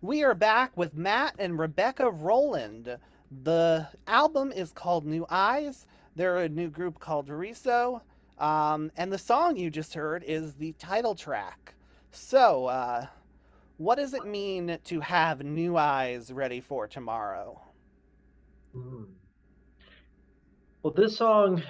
We are back with Matt and Rebekah Rolland. The album is called New Eyes. They're a new group called RISO. And the song you just heard is the title track. So, what does it mean to have new eyes ready for tomorrow? Mm. Well, this song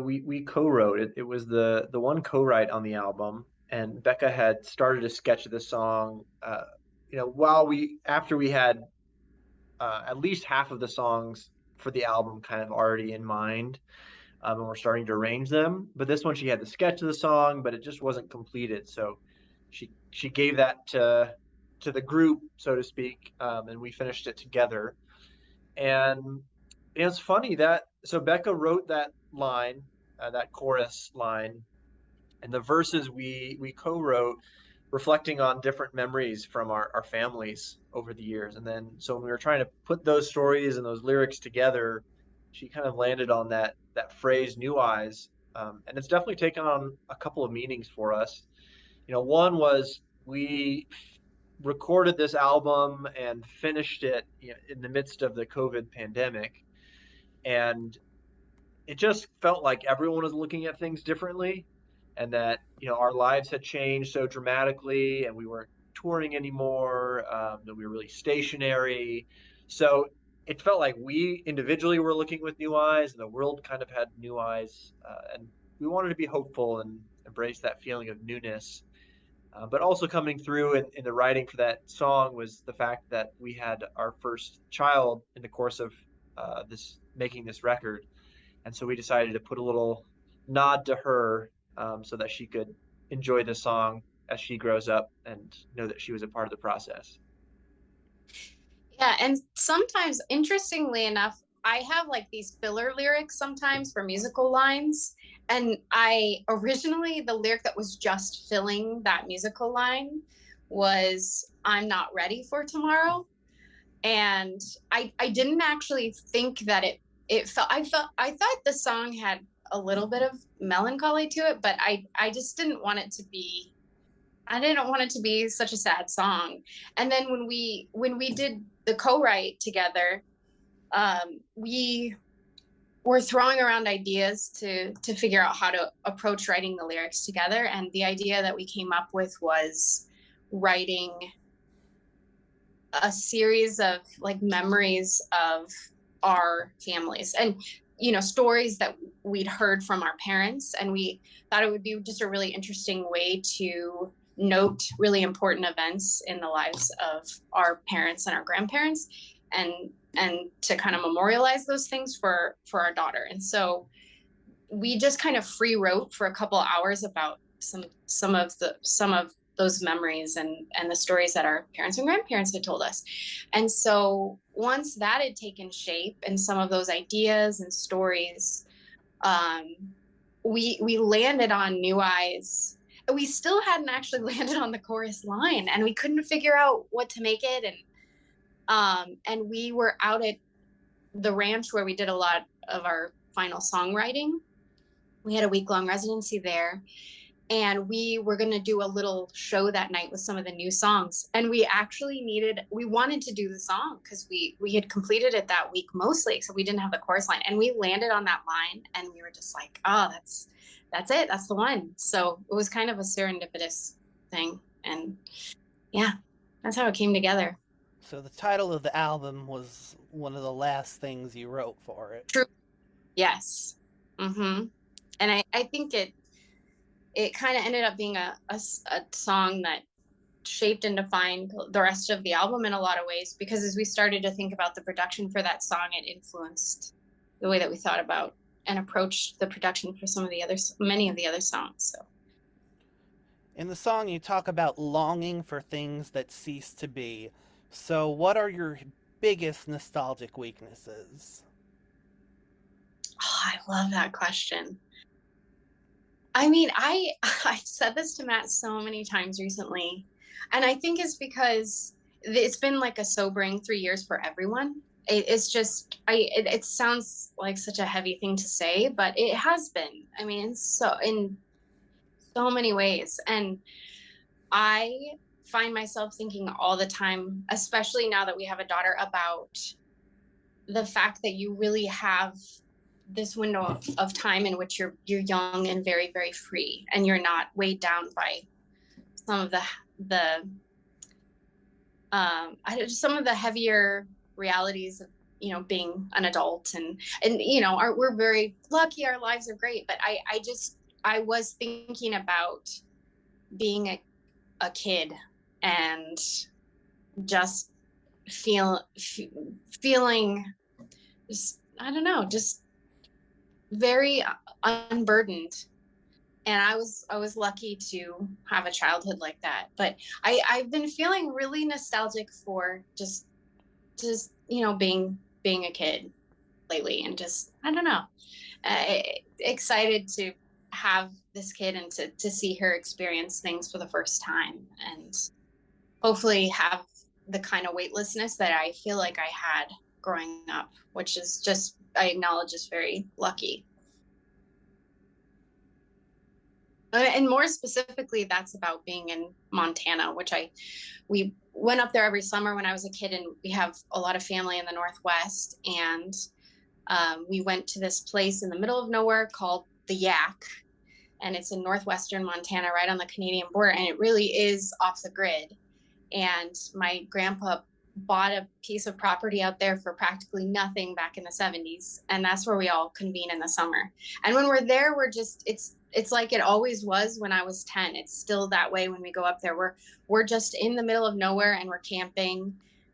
we co-wrote it. It was the one co-write on the album, and Becca had started a sketch of the song. While we after we had at least half of the songs for the album kind of already in mind, and we're starting to arrange them. But this one, she had the sketch of the song, but it just wasn't completed. So she gave that to the group, so to speak, and we finished it together. And it's funny that so Becca wrote that line, that chorus line, and the verses we co-wrote, reflecting on different memories from our families over the years. And then so when we were trying to put those stories and those lyrics together, she kind of landed on that phrase "new eyes," and it's definitely taken on a couple of meanings for us. One was we recorded this album and finished it, in the midst of the COVID pandemic. And it just felt like everyone was looking at things differently, and that, our lives had changed so dramatically, and we weren't touring anymore, that we were really stationary. So it felt like we individually were looking with new eyes, and the world kind of had new eyes. And we wanted to be hopeful and embrace that feeling of newness. But also coming through in the writing for that song was the fact that we had our first child in the course of this making this record, and so we decided to put a little nod to her, so that she could enjoy the song as she grows up and know that she was a part of the process. Yeah, and sometimes, interestingly enough, I have like these filler lyrics sometimes for musical lines. And I originally, the lyric that was just filling that musical line was, I'm not ready for tomorrow. And I didn't actually think that I thought the song had a little bit of melancholy to it, but I just didn't want it to be, I didn't want it to be such a sad song. And then when we did the co-write together, we were throwing around ideas to figure out how to approach writing the lyrics together. And the idea that we came up with was writing a series of like memories of our families and stories that we'd heard from our parents, and we thought it would be just a really interesting way to note really important events in the lives of our parents and our grandparents, and to kind of memorialize those things for our daughter. And so we just kind of free wrote for a couple hours about some of those memories and the stories that our parents and grandparents had told us. And so once that had taken shape and some of those ideas and stories, um, we landed on New Eyes. We still hadn't actually landed on the chorus line, and we couldn't figure out what to make it. And we were out at the ranch where we did a lot of our final songwriting. We had a week-long residency there, and we were going to do a little show that night with some of the new songs. And we wanted to do the song because we had completed it that week mostly, so we didn't have the chorus line, and we landed on that line, and we were just like, oh, that's it, that's the one. So it was kind of a serendipitous thing, and yeah, that's how it came together. So, the title of the album was one of the last things you wrote for it. True. Yes. Mm-hmm. And I think it kind of ended up being a song that shaped and defined the rest of the album in a lot of ways, because as we started to think about the production for that song, it influenced the way that we thought about and approached the production for many of the other songs. So In the song, you talk about longing for things that cease to be. So, what are your biggest nostalgic weaknesses? oh, I love that question. I mean, I said this to Matt so many times recently, and I think it's because it's been like a sobering 3 years for everyone. It's just it sounds like such a heavy thing to say, but it has been. I mean, so in so many ways. And I find myself thinking all the time, especially now that we have a daughter, about the fact that you really have this window of time in which you're young and very, very free, and you're not weighed down by some of the some of the heavier realities of, you know, being an adult. And you know, we're very lucky, our lives are great, but I was thinking about being a kid and just feeling just, I don't know, just very unburdened. And I was lucky to have a childhood like that. But I've been feeling really nostalgic for just you know, being a kid lately, and just, I don't know, uh, excited to have this kid and to see her experience things for the first time, and hopefully have the kind of weightlessness that I feel like I had growing up, which is just, I acknowledge, is very lucky. And more specifically, that's about being in Montana, which we went up there every summer when I was a kid, and we have a lot of family in the Northwest. And we went to this place in the middle of nowhere called the Yak, and it's in northwestern Montana, right on the Canadian border, and it really is off the grid. And my grandpa bought a piece of property out there for practically nothing back in the 70s, and that's where we all convene in the summer. And when we're there, we're just, it's like it always was when I was 10. It's still that way when we go up there. We're just in the middle of nowhere, and we're camping,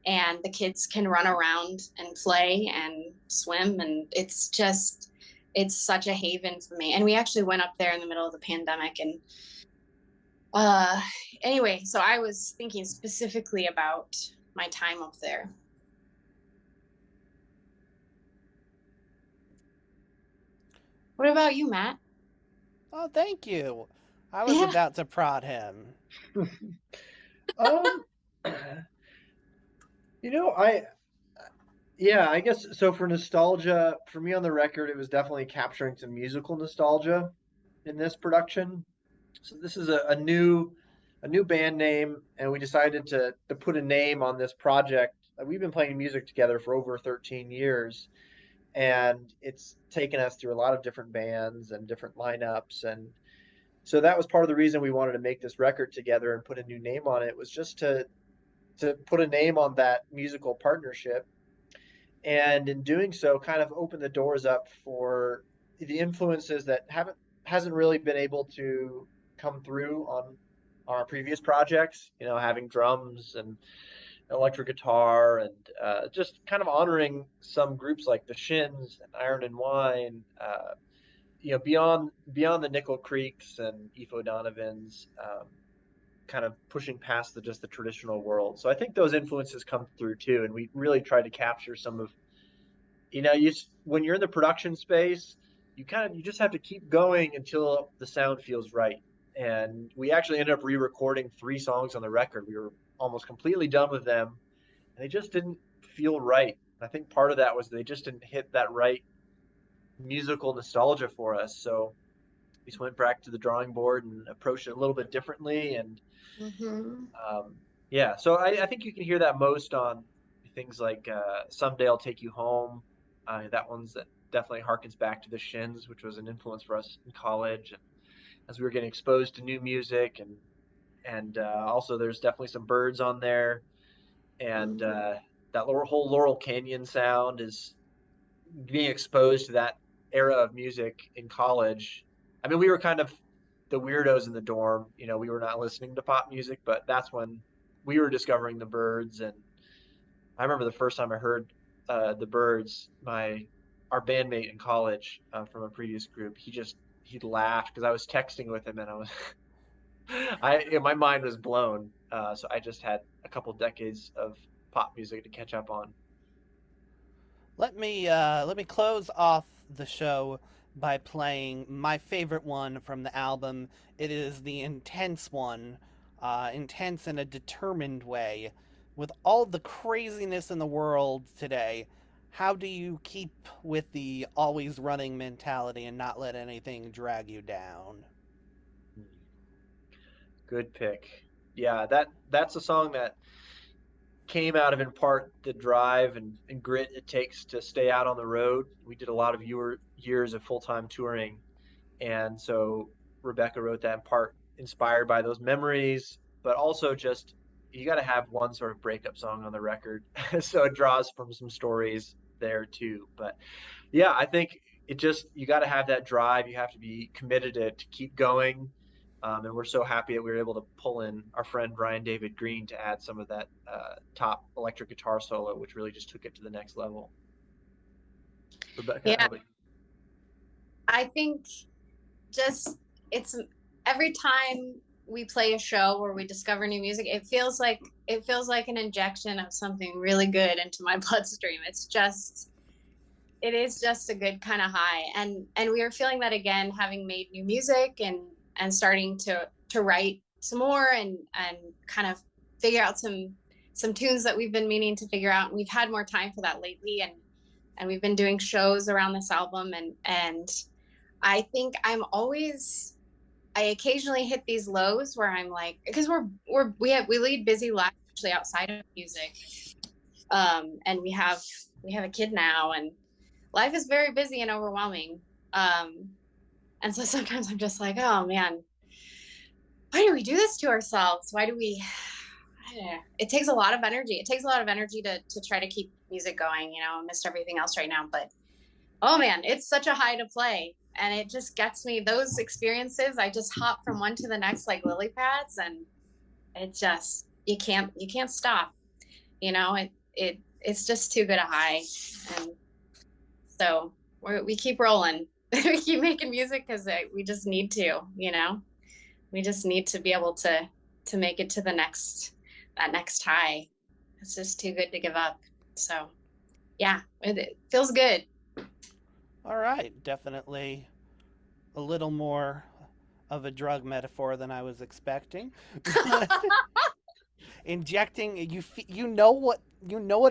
and the kids can run around and play and swim, and it's such a haven for me. And we actually went up there in the middle of the pandemic. And anyway, so I was thinking specifically about my time up there. What about you, Matt? Oh, thank you. I was about to prod him. You know, I guess so. For nostalgia, for me on the record, it was definitely capturing some musical nostalgia in this production. So this is a new band name, and we decided to put a name on this project. We've been playing music together for over 13 years, and it's taken us through a lot of different bands and different lineups. And so that was part of the reason we wanted to make this record together and put a new name on it, was just to put a name on that musical partnership. And in doing so, kind of open the doors up for the influences that hasn't really been able to come through on our previous projects. You know, having drums and electric guitar, and just kind of honoring some groups like the Shins and Iron and Wine. You know, beyond the Nickel Creeks and Efo Donovans. Kind of pushing past just the traditional world. So I think those influences come through too, and we really tried to capture some of, you know, when you're in the production space, you just have to keep going until the sound feels right. And we actually ended up re-recording 3 songs on the record. We were almost completely done with them, and they just didn't feel right. I think part of that was they just didn't hit that right musical nostalgia for us. So we just went back to the drawing board and approached it a little bit differently. And yeah, so I think you can hear that most on things like Someday I'll Take You Home. That definitely harkens back to the Shins, which was an influence for us in college, and as we were getting exposed to new music. And also there's definitely some Birds on there. And that whole Laurel Canyon sound is being exposed to that era of music in college. I mean, we were kind of the weirdos in the dorm. You know, we were not listening to pop music, but that's when we were discovering the Birds. And I remember the first time I heard the Birds, our bandmate in college from a previous group, he laughed because I was texting with him, and my mind was blown. So I just had a couple decades of pop music to catch up on. Let me close off the show by playing my favorite one from the album. It is the intense one, intense in a determined way. With all the craziness in the world today, how do you keep with the always running mentality and not let anything drag you down? Good pick. Yeah, that's a song that came out of in part the drive and grit it takes to stay out on the road. We did a lot of years of full-time touring, and so Rebekah wrote that in part inspired by those memories, but also just you got to have one sort of breakup song on the record, so it draws from some stories there too. But yeah, I think it just you got to have that drive. You have to be committed to keep going. And we're so happy that we were able to pull in our friend Brian David Green to add some of that top electric guitar solo, which really just took it to the next level. Rebekah, how Yeah, about you? I think just it's every time we play a show where we discover new music, it feels like an injection of something really good into my bloodstream. It is just a good kind of high, and we are feeling that again, having made new music and starting to write some more and kind of figure out some tunes that we've been meaning to figure out. And we've had more time for that lately, and we've been doing shows around this album, and I think I occasionally hit these lows where I'm like, because we lead busy lives actually outside of music, and we have a kid now, and life is very busy and overwhelming, and so sometimes I'm just like, oh man, why do we do this to ourselves? Why do we? I don't know. It takes a lot of energy. It takes a lot of energy to try to keep music going. Amidst everything else right now, but oh man, it's such a high to play. And it just gets me those experiences. I just hop from one to the next like lily pads, and it just you can't stop. It's just too good a high. And so we keep rolling. We keep making music because we just need to. We just need to be able to make it to that next high. It's just too good to give up. So yeah, it feels good. All right, definitely a little more of a drug metaphor than I was expecting. Injecting you know what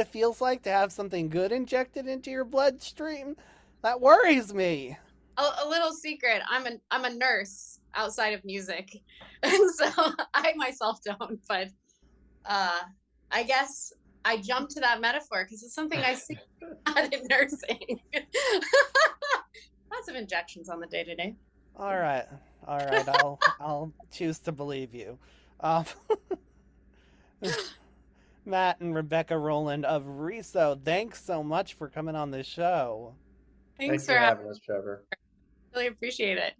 it feels like to have something good injected into your bloodstream. That worries me. A little secret. I'm a nurse outside of music, and so I myself don't. But uh, I guess I jumped to that metaphor because it's something I see a lot in nursing. Lots of injections on the day to day. All right, all right. I'll choose to believe you. Um, Matt and Rebekah Rolland of RISO, thanks so much for coming on the show. Thanks Thanks for for having having us, Trevor. me. Really appreciate it.